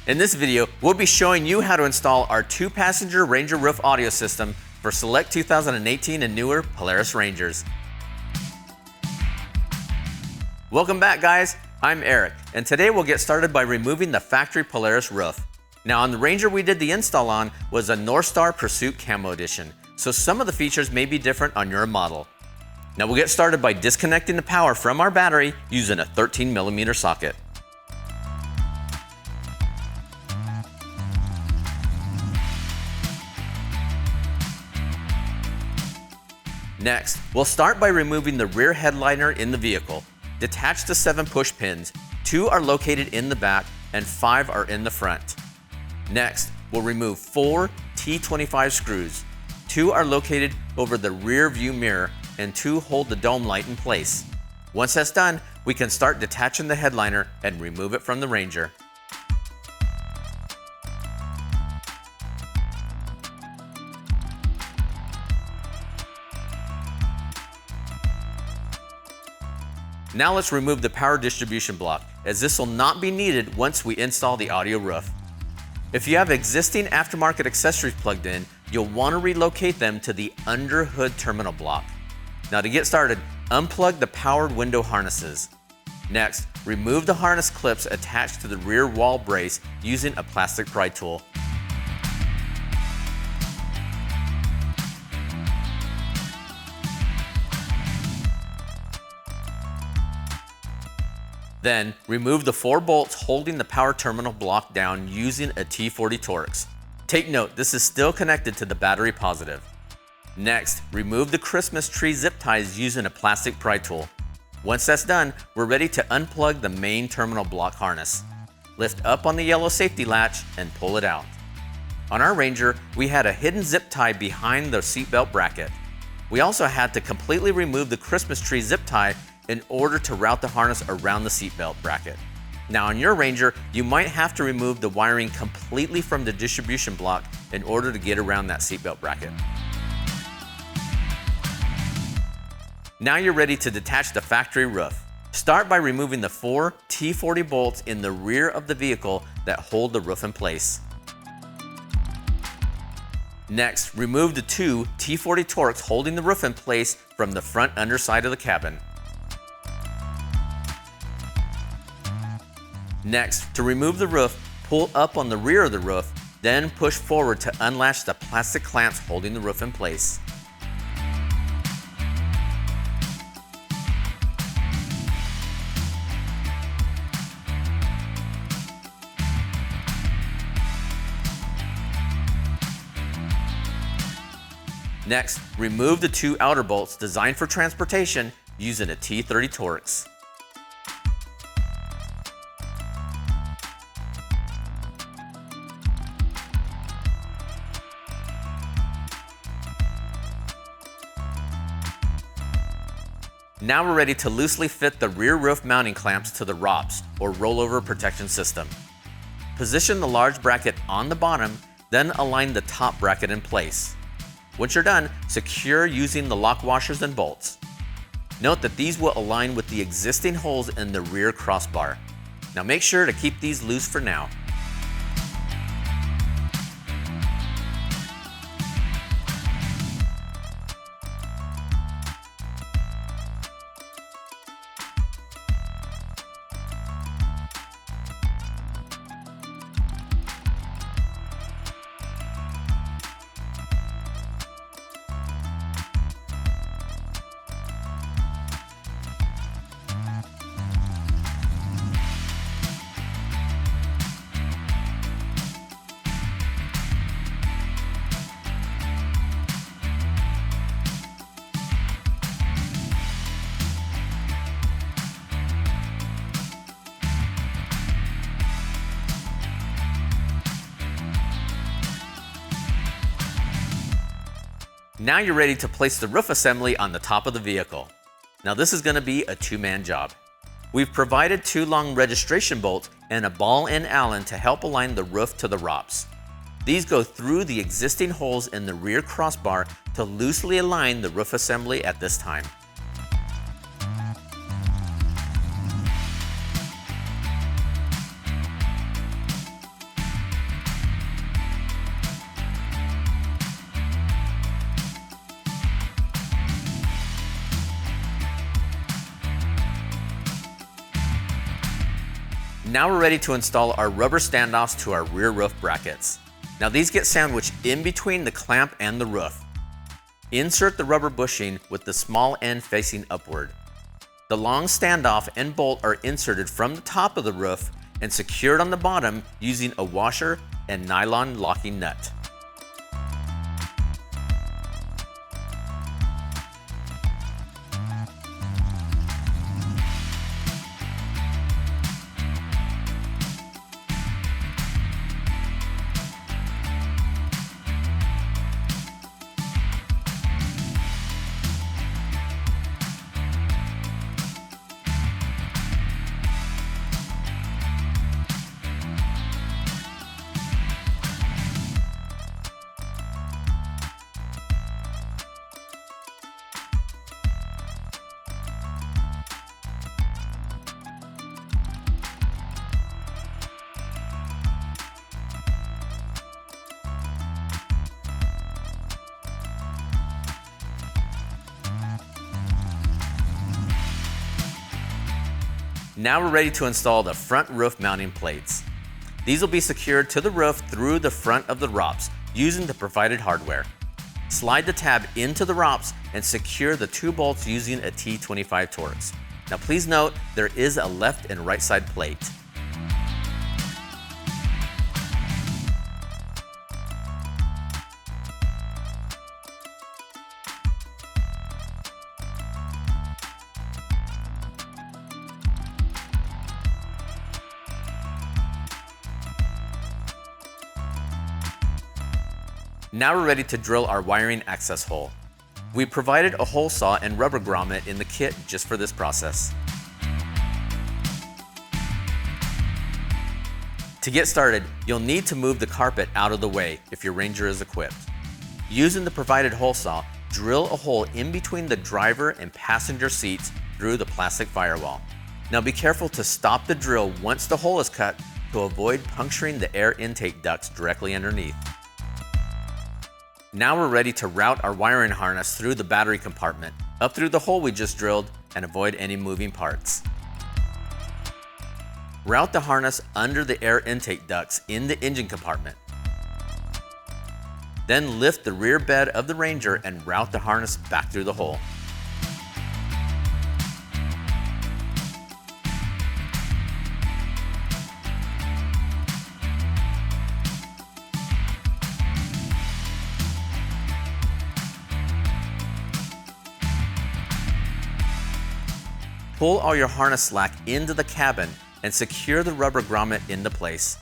In this video, we'll be showing you how to install our 2-passenger Ranger roof audio system for select 2018 and newer Polaris Rangers. Welcome back, guys. I'm Eric, and today we'll get started by removing the factory Polaris roof. Now, on the Ranger we did the install on was a North Star Pursuit Camo Edition, so some of the features may be different on your model. Now we'll get started by disconnecting the power from our battery using a 13mm socket. Next, we'll start by removing the rear headliner in the vehicle. Detach the 7 push pins. 2 are located in the back and 5 are in the front. Next, we'll remove 4 T25 screws. 2 are located over the rear view mirror and 2 hold the dome light in place. Once that's done, we can start detaching the headliner and remove it from the Ranger. Now let's remove the power distribution block, as this will not be needed once we install the audio roof. If you have existing aftermarket accessories plugged in, you'll want to relocate them to the under hood terminal block. Now to get started, unplug the powered window harnesses. Next, remove the harness clips attached to the rear wall brace using a plastic pry tool. Then, remove the 4 bolts holding the power terminal block down using a T40 Torx. Take note, this is still connected to the battery positive. Next, remove the Christmas tree zip ties using a plastic pry tool. Once that's done, we're ready to unplug the main terminal block harness. Lift up on the yellow safety latch and pull it out. On our Ranger, we had a hidden zip tie behind the seatbelt bracket. We also had to completely remove the Christmas tree zip tie in order to route the harness around the seatbelt bracket. Now on your Ranger, you might have to remove the wiring completely from the distribution block in order to get around that seatbelt bracket. Now you're ready to detach the factory roof. Start by removing the 4 T40 bolts in the rear of the vehicle that hold the roof in place. Next, remove the 2 T40 Torx holding the roof in place from the front underside of the cabin. Next, to remove the roof, pull up on the rear of the roof, then push forward to unlatch the plastic clamps holding the roof in place. Next, remove the 2 outer bolts designed for transportation using a T30 Torx. Now we're ready to loosely fit the rear roof mounting clamps to the ROPS, or rollover protection system. Position the large bracket on the bottom, then align the top bracket in place. Once you're done, secure using the lock washers and bolts. Note that these will align with the existing holes in the rear crossbar. Now make sure to keep these loose for now. Now you're ready to place the roof assembly on the top of the vehicle. Now this is going to be a 2-man job. We've provided 2 long registration bolts and a ball and Allen to help align the roof to the ROPS. These go through the existing holes in the rear crossbar to loosely align the roof assembly at this time. Now we're ready to install our rubber standoffs to our rear roof brackets. Now these get sandwiched in between the clamp and the roof. Insert the rubber bushing with the small end facing upward. The long standoff and bolt are inserted from the top of the roof and secured on the bottom using a washer and nylon locking nut. Now we're ready to install the front roof mounting plates. These will be secured to the roof through the front of the ROPS using the provided hardware. Slide the tab into the ROPS and secure the 2 bolts using a T25 Torx. Now please note there is a left and right side plate. Now we're ready to drill our wiring access hole. We provided a hole saw and rubber grommet in the kit just for this process. To get started, you'll need to move the carpet out of the way if your Ranger is equipped. Using the provided hole saw, drill a hole in between the driver and passenger seats through the plastic firewall. Now be careful to stop the drill once the hole is cut to avoid puncturing the air intake ducts directly underneath. Now we're ready to route our wiring harness through the battery compartment, up through the hole we just drilled, and avoid any moving parts. Route the harness under the air intake ducts in the engine compartment. Then lift the rear bed of the Ranger and route the harness back through the hole. Pull all your harness slack into the cabin and secure the rubber grommet into place.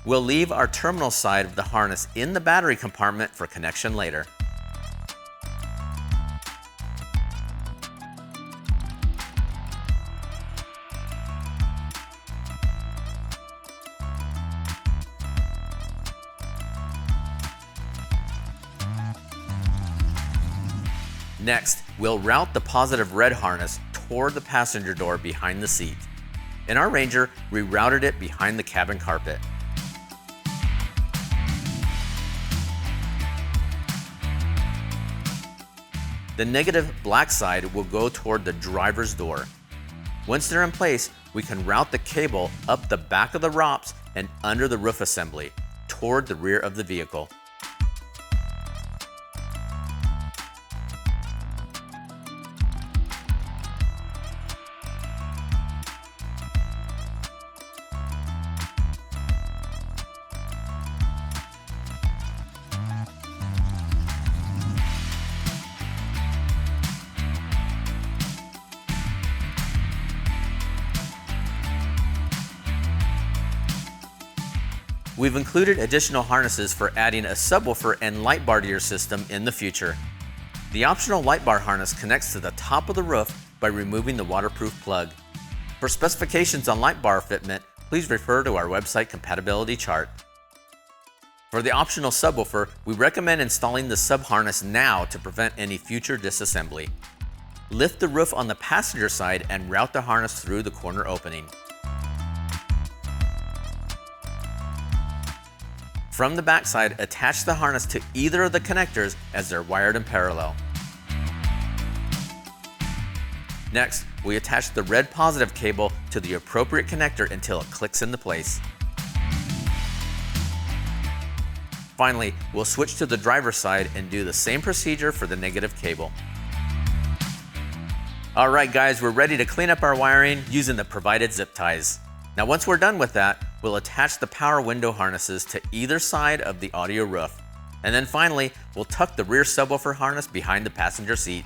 We'll leave our terminal side of the harness in the battery compartment for connection later. Next, we'll route the positive red harness toward the passenger door behind the seat. In our Ranger, we routed it behind the cabin carpet. The negative black side will go toward the driver's door. Once they're in place, we can route the cable up the back of the ROPS and under the roof assembly, toward the rear of the vehicle. We've included additional harnesses for adding a subwoofer and light bar to your system in the future. The optional light bar harness connects to the top of the roof by removing the waterproof plug. For specifications on light bar fitment, please refer to our website compatibility chart. For the optional subwoofer, we recommend installing the sub-harness now to prevent any future disassembly. Lift the roof on the passenger side and route the harness through the corner opening. From the backside, attach the harness to either of the connectors as they're wired in parallel. Next, we attach the red positive cable to the appropriate connector until it clicks into place. Finally, we'll switch to the driver's side and do the same procedure for the negative cable. Alright guys, we're ready to clean up our wiring using the provided zip ties. Now once we're done with that, we'll attach the power window harnesses to either side of the audio roof. And then finally, we'll tuck the rear subwoofer harness behind the passenger seat.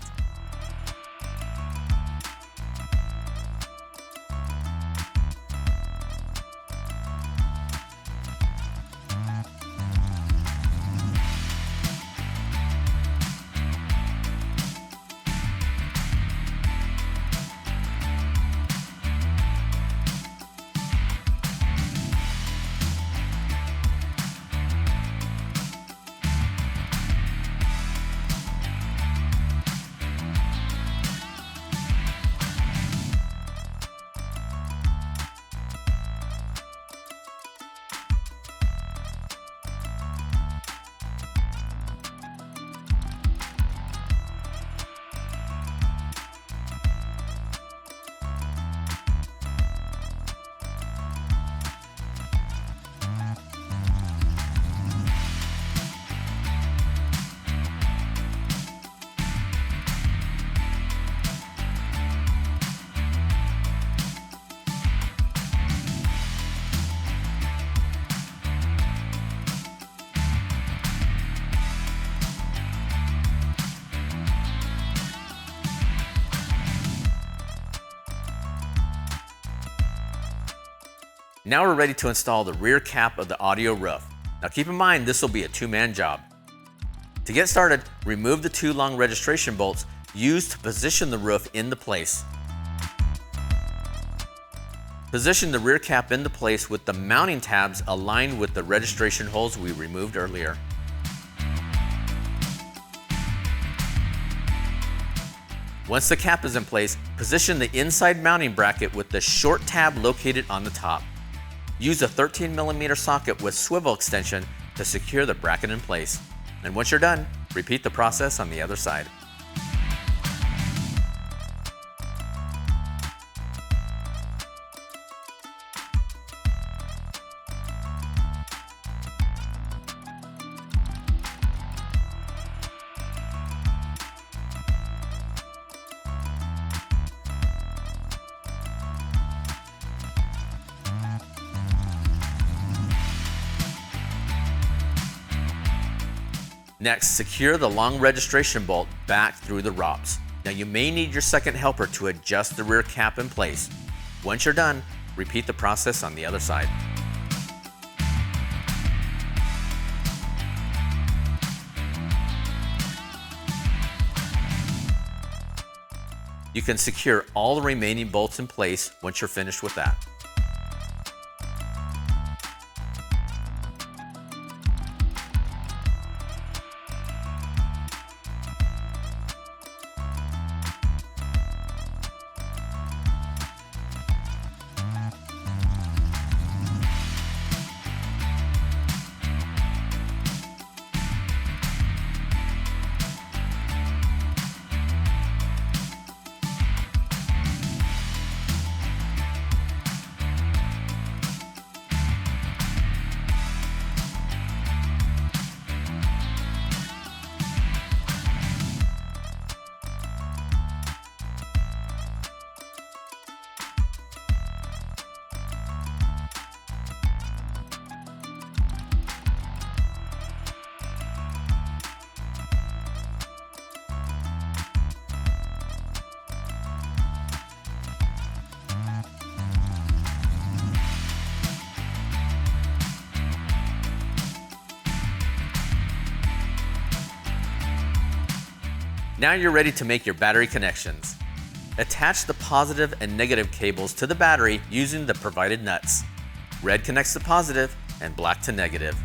Now we're ready to install the rear cap of the audio roof. Now keep in mind, this will be a two-man job. To get started, remove the two long registration bolts used to position the roof into place. Position the rear cap into place with the mounting tabs aligned with the registration holes we removed earlier. Once the cap is in place, position the inside mounting bracket with the short tab located on the top. Use a 13mm socket with swivel extension to secure the bracket in place. And once you're done, repeat the process on the other side. Next, secure the long registration bolt back through the ROPS. Now you may need your second helper to adjust the rear cap in place. Once you're done, repeat the process on the other side. You can secure all the remaining bolts in place once you're finished with that. Now you're ready to make your battery connections. Attach the positive and negative cables to the battery using the provided nuts. Red connects to positive and black to negative.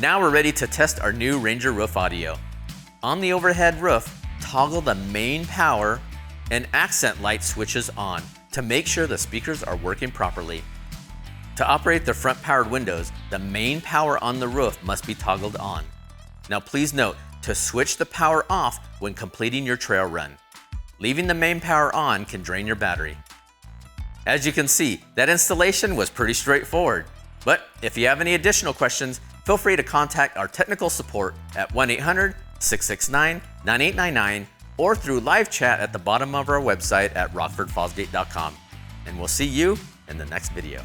Now we're ready to test our new Ranger roof audio. On the overhead roof, toggle the main power and accent light switches on to make sure the speakers are working properly. To operate the front powered windows, the main power on the roof must be toggled on. Now please note to switch the power off when completing your trail run. Leaving the main power on can drain your battery. As you can see, that installation was pretty straightforward. But if you have any additional questions, feel free to contact our technical support at 1-800-669-9899 or through live chat at the bottom of our website at rockfordfosgate.com. And we'll see you in the next video.